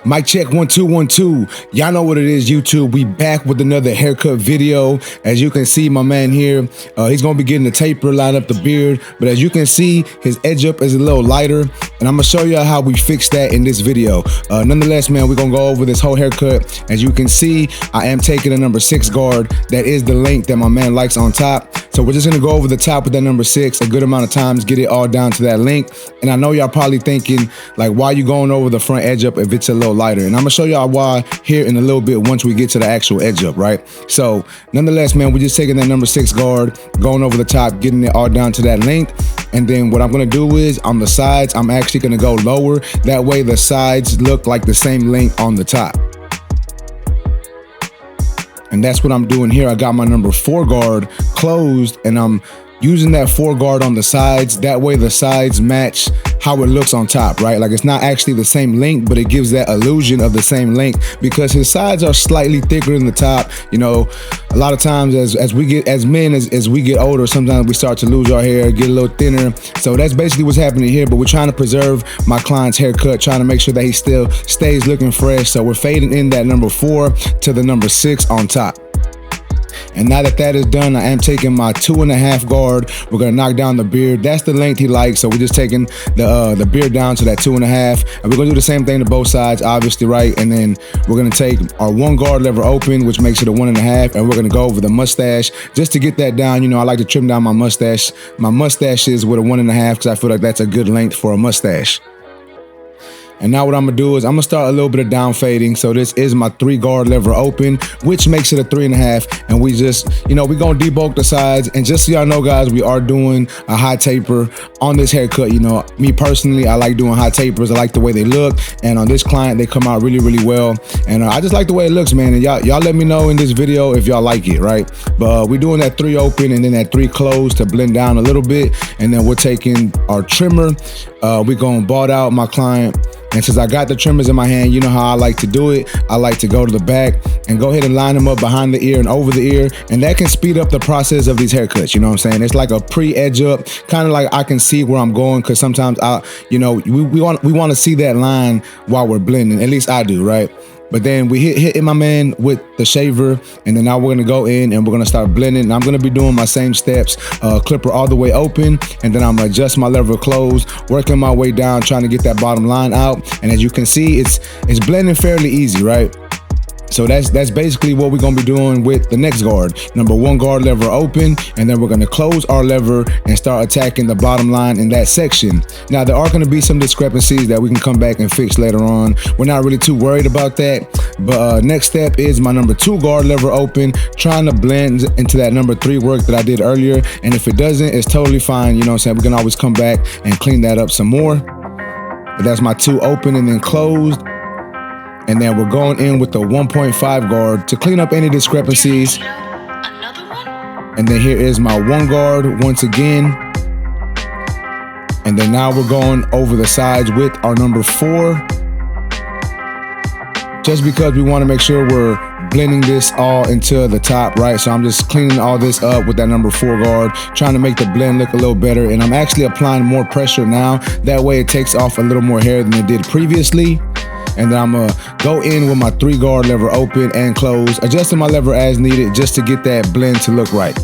Mic check 1 2 1 2. Y'all know what it is, YouTube. We back with another haircut video. As you can see, my man here, he's gonna be getting the taper, line up the beard. But as you can see, his edge up is a little lighter, and I'm gonna show y'all how we fix that in this video. Nonetheless, man, we're gonna go over this whole haircut. As you can see, I am taking a number 6 guard. That is the length that my man likes on top. So we're just gonna go over the top with that number 6 a good amount of times, get it all down to that length. And I know y'all probably thinking, like, why you going over the front edge up if it's a little lighter? And I'm gonna show y'all why here in a little bit once we get to the actual edge up, right? So nonetheless, man, we're just taking that number 6 guard, going over the top, getting it all down to that length. And then what I'm gonna do is on the sides, I'm actually gonna go lower. That way the sides look like the same length on the top. And that's what I'm doing here. I got my number 4 guard closed, and I'm using that 4 guard on the sides. That way the sides match how it looks on top, right? Like, it's not actually the same length, but it gives that illusion of the same length because his sides are slightly thicker than the top. You know, a lot of times as we get, as men, as we get older, sometimes we start to lose our hair, get a little thinner. So that's basically what's happening here, but we're trying to preserve my client's haircut, trying to make sure that he still stays looking fresh. So we're fading in that number 4 to the number 6 on top. And now that that is done, I am taking my 2.5 guard. We're gonna knock down the beard. That's the length he likes. So we're just taking the beard down to that 2.5. And we're gonna do the same thing to both sides, obviously, right? And then we're gonna take our 1 guard lever open, which makes it a 1.5. And we're gonna go over the mustache just to get that down. You know, I like to trim down my mustache. My mustache is with a 1.5 because I feel like that's a good length for a mustache. And now what I'm gonna do is I'm gonna start a little bit of down fading. So this is my 3 guard lever open, which makes it a 3.5. And we just, you know, we gonna debulk the sides. And just so y'all know, guys, we are doing a high taper on this haircut. You know, me personally, I like doing high tapers. I like the way they look. And on this client, they come out really, really well. And I just like the way it looks, man. And y'all let me know in this video if y'all like it, right? But we're doing that 3 open and then that 3 closed to blend down a little bit. And then we're taking our trimmer. We're gonna bald out my client. And since I got the trimmers in my hand, you know how I like to do it. I like to go to the back and go ahead and line them up behind the ear and over the ear. And that can speed up the process of these haircuts. You know what I'm saying? It's like a pre-edge up, kind of like I can see where I'm going. Cause sometimes we want to see that line while we're blending. At least I do, right? But then we hit my man with the shaver, and then now we're gonna go in and we're gonna start blending. And I'm gonna be doing my same steps, clipper all the way open, and then I'm gonna adjust my lever closed, working my way down, trying to get that bottom line out. And as you can see, it's blending fairly easy, right? So that's basically what we're gonna be doing with the next guard. Number 1 guard lever open, and then we're gonna close our lever and start attacking the bottom line in that section. Now, there are gonna be some discrepancies that we can come back and fix later on. We're not really too worried about that. But next step is my number 2 guard lever open, trying to blend into that number 3 work that I did earlier. And if it doesn't, it's totally fine. You know what I'm saying? We can always come back and clean that up some more. But that's my 2 open and then closed. And then we're going in with the 1.5 guard to clean up any discrepancies. And then here is my 1 guard once again. And then now we're going over the sides with our number 4. Just because we want to make sure we're blending this all into the top, right? So I'm just cleaning all this up with that number 4 guard, trying to make the blend look a little better. And I'm actually applying more pressure now. That way it takes off a little more hair than it did previously. And then I'm gonna go in with my 3 guard lever open and close, adjusting my lever as needed just to get that blend to look right.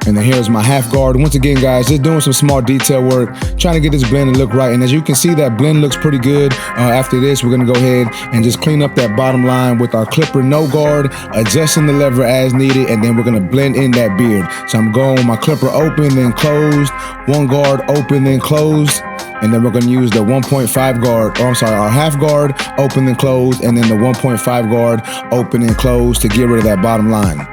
And then here's my half guard. Once again, guys, just doing some small detail work, trying to get this blend to look right. And as you can see, that blend looks pretty good. After this, we're gonna go ahead and just clean up that bottom line with our clipper no guard, adjusting the lever as needed, and then we're gonna blend in that beard. So I'm going with my clipper open, then closed, 1 guard open, then closed. And then we're gonna use the 1.5 guard, or I'm sorry, our half guard open and closed, and then the 1.5 guard open and closed to get rid of that bottom line.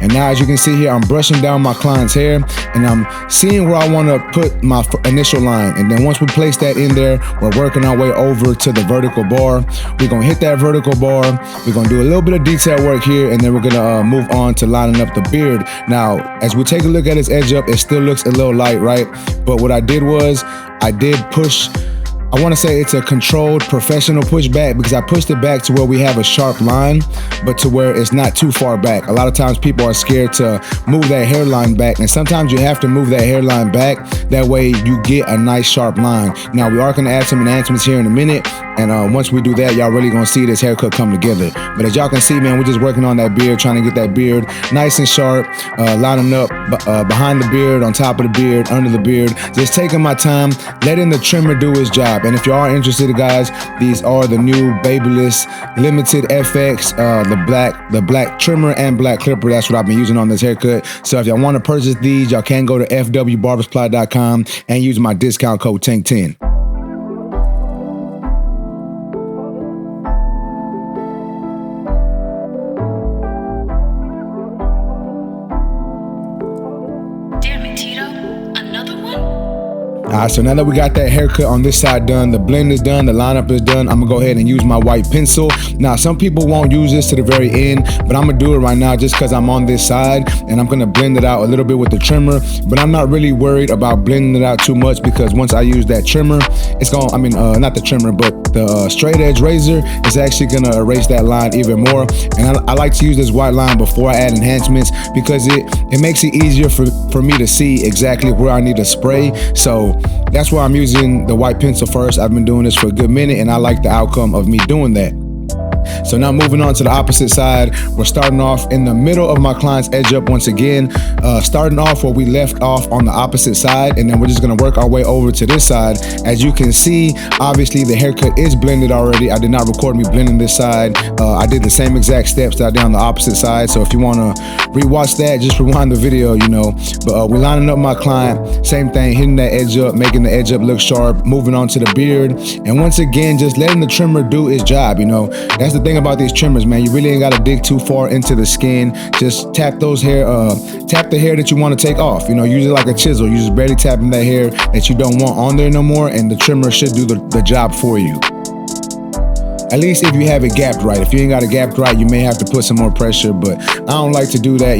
And now, as you can see here, I'm brushing down my client's hair, and I'm seeing where I want to put my initial line. And then once we place that in there, we're working our way over to the vertical bar. We're going to hit that vertical bar. We're going to do a little bit of detail work here, and then we're going to move on to lining up the beard. Now, as we take a look at his edge up, it still looks a little light, right? But what I did was I did push I want to say it's a controlled professional pushback because I pushed it back to where we have a sharp line, but to where it's not too far back. A lot of times people are scared to move that hairline back, and sometimes you have to move that hairline back. That way you get a nice sharp line. Now we are going to add some enhancements here in a minute, and once we do that, y'all really going to see this haircut come together. But as y'all can see, man, we're just working on that beard, trying to get that beard nice and sharp, lining up behind the beard, on top of the beard, under the beard. Just taking my time, letting the trimmer do his job. And if you are interested, guys, these are the new Babyliss Limited FX, the black trimmer and black clipper. That's what I've been using on this haircut. So if y'all want to purchase these, y'all can go to fwbarbersupply.com and use my discount code TANK10. All right, so now that we got that haircut on this side done, the blend is done, the lineup is done, I'm gonna go ahead and use my white pencil. Now, some people won't use this to the very end, but I'm gonna do it right now just because I'm on this side, and I'm gonna blend it out a little bit with the trimmer, but I'm not really worried about blending it out too much because once I use that trimmer, it's gonna, not the trimmer, but the straight edge razor is actually gonna erase that line even more. And I like to use this white line before I add enhancements because it makes it easier for me to see exactly where I need to spray. So that's why I'm using the white pencil first. I've been doing this for a good minute and I like the outcome of me doing that. So now moving on to the opposite side, we're starting off in the middle of my client's edge up once again, starting off where we left off on the opposite side, and then we're just gonna work our way over to this side. As you can see, obviously the haircut is blended already. I did not record me blending this side. I did the same exact steps that I did on the opposite side. So if you wanna rewatch that, just rewind the video, But we're lining up my client, same thing, hitting that edge up, making the edge up look sharp, moving on to the beard. And once again, just letting the trimmer do its job, That's the thing about these trimmers, man. You really ain't got to dig too far into the skin. Just tap those hair, tap the hair that you want to take off. Use it like a chisel. You just barely tapping that hair that you don't want on there no more, and the trimmer should do the job for you. At least if you have it gapped right. If you ain't got it gapped right, you may have to put some more pressure, but I don't like to do that.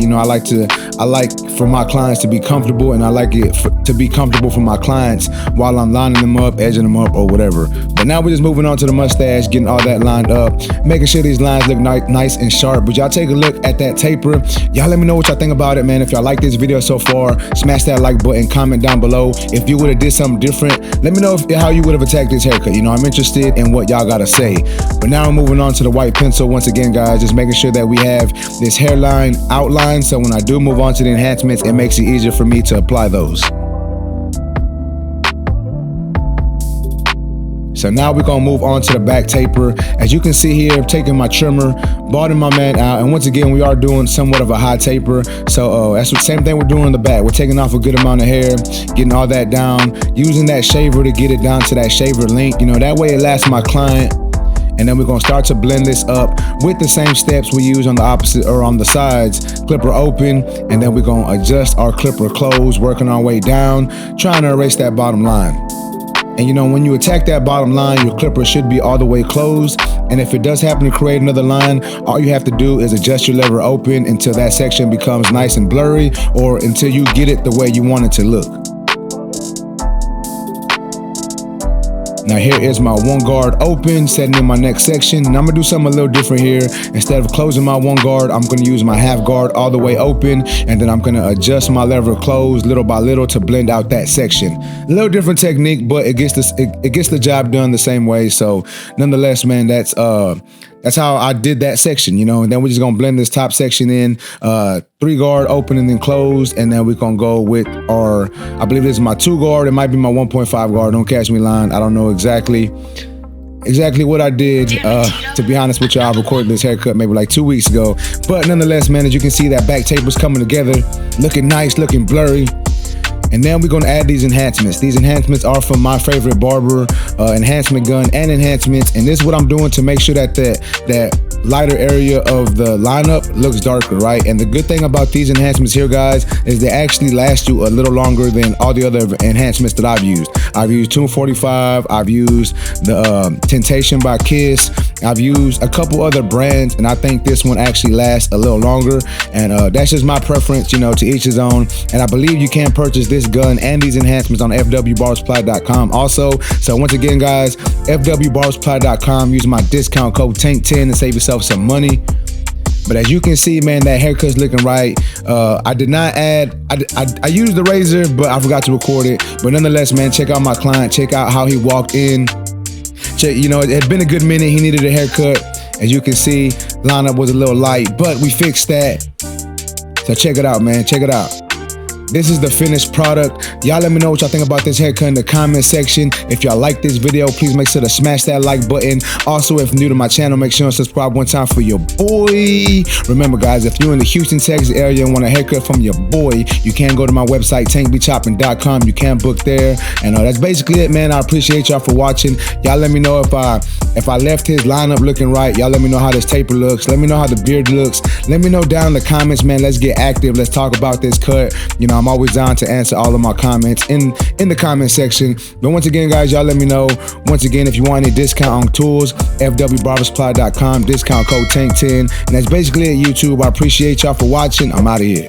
I like for my clients to be comfortable, and I like it to be comfortable for my clients while I'm lining them up, edging them up, or whatever. But now we're just moving on to the mustache, getting all that lined up, making sure these lines look nice and sharp. But y'all take a look at that taper. Y'all let me know what y'all think about it, man. If y'all like this video so far, smash that like button, comment down below. If you would have did something different, let me know how you would have attacked this haircut. I'm interested in what y'all gotta say. But now I'm moving on to the white pencil once again, guys, just making sure that we have this hairline outlined, so when I do move on to the enhancements, it makes it easier for me to apply those. So now we're gonna move on to the back taper. As you can see here, taking my trimmer, balding my man out, and once again, we are doing somewhat of a high taper. So that's the same thing we're doing in the back. We're taking off a good amount of hair, getting all that down, using that shaver to get it down to that shaver length. That way it lasts my client. And then we're gonna start to blend this up with the same steps we use on the opposite or on the sides. Clipper open, and then we're gonna adjust our clipper close, working our way down, trying to erase that bottom line. And when you attack that bottom line, your clipper should be all the way closed. And if it does happen to create another line, all you have to do is adjust your lever open until that section becomes nice and blurry, or until you get it the way you want it to look. Now here is my one guard open, setting in my next section. And I'm gonna do something a little different here. Instead of closing my one guard, I'm gonna use my half guard all the way open, and then I'm gonna adjust my lever close little by little to blend out that section. A little different technique, but it gets the job done the same way. So nonetheless, man, that's how I did that section, and then we're just gonna blend this top section in, 3 guard open and then closed, and then we're gonna go with our, I believe this is my 2 guard, it might be my 1.5 guard, don't catch me lying, I don't know exactly what I did. To be honest with y'all, I recorded this haircut maybe like 2 weeks ago, but nonetheless, man, as you can see, that back taper's coming together, looking nice, looking blurry. And then we're gonna add these enhancements. These enhancements are from my favorite barber, enhancement gun and enhancements. And this is what I'm doing to make sure that that lighter area of the lineup looks darker, right? And the good thing about these enhancements here, guys, is they actually last you a little longer than all the other enhancements that I've used. I've used 245, I've used the Temptation by Kiss, I've used a couple other brands, and I think this one actually lasts a little longer. And that's just my preference, you know, to each his own. And I believe you can purchase this gun and these enhancements on fwbarbersupply.com also. So once again, guys, fwbarbersupply.com, use my discount code TANK10 to save yourself some money. But as you can see, man, that haircut's looking right. I did not add, I used the razor, but I forgot to record it. But nonetheless, man, check out my client. Check out how he walked in. Check, you know, it had been a good minute. He needed a haircut. As you can see, lineup was a little light, but we fixed that. So check it out, man. Check it out. This is the finished product. Y'all let me know what y'all think about this haircut in the comment section. If y'all like this video, please make sure to smash that like button. Also, if new to my channel, make sure to subscribe one time for your boy. Remember, guys, if you're in the Houston, Texas area and want a haircut from your boy, you can go to my website, tankbchopping.com. You can book there. And that's basically it, man. I appreciate y'all for watching. Y'all let me know if I left his lineup looking right. Y'all let me know how this taper looks. Let me know how the beard looks. Let me know down in the comments, man. Let's get active. Let's talk about this cut. You know, I'm always down to answer all of my comments in the comment section. But once again, guys, y'all let me know. Once again, if you want any discount on tools, fwbarbersupply.com, discount code TANK10. And that's basically it, YouTube. I appreciate y'all for watching. I'm out of here.